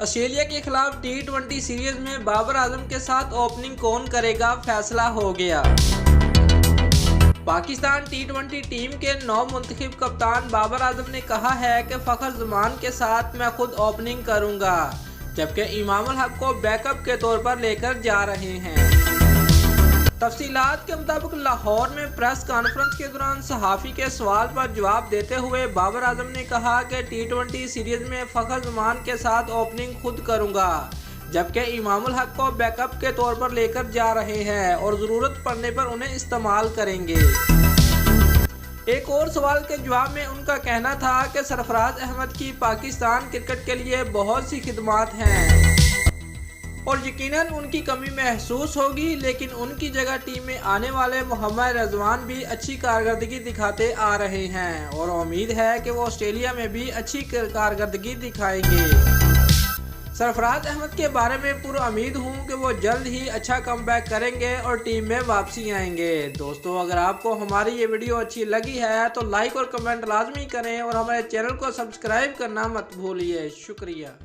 Australia के खिलाफ टी20 series में बाबर आजम के साथ ओपनिंग कौन करेगा, फैसला हो गया। पाकिस्तान टी20 टीम के नौ मुंतखब कप्तान बाबर आजम ने कहा है कि फ़खर जमान के साथ मैं खुद ओपनिंग करूंगा, जबकि इमाम उल हक को बैकअप के तौर पर लेकर जा रहे हैं। तफसीलात के मुताबिक लाहौर में प्रेस कॉन्फ्रेंस के दौरान सहाफ़ी के सवाल पर जवाब देते हुए बाबर आजम ने कहा कि टी20 सीरीज में फ़खर जमान के साथ ओपनिंग खुद करूंगा, जबकि इमाम उल हक को बैकअप के तौर पर लेकर जा रहे हैं और ज़रूरत पड़ने पर उन्हें इस्तेमाल करेंगे। एक और सवाल के जवाब में उनका कहना था कि सरफराज अहमद की पाकिस्तान क्रिकेट के लिए बहुत सी खिदमात हैं और यकीनन उनकी कमी महसूस होगी, लेकिन उनकी जगह टीम में आने वाले मोहम्मद रिजवान भी अच्छी कारकर्दगी दिखाते आ रहे हैं और उम्मीद है कि वो ऑस्ट्रेलिया में भी अच्छी कारकर्दगी दिखाएंगे। सरफराज अहमद के बारे में पूरी उम्मीद हूँ कि वो जल्द ही अच्छा कमबैक करेंगे और टीम में वापसी आएंगे। दोस्तों, अगर आपको हमारी ये वीडियो अच्छी लगी है तो लाइक और कमेंट लाजमी करें और हमारे चैनल को सब्सक्राइब करना मत भूलिए। शुक्रिया।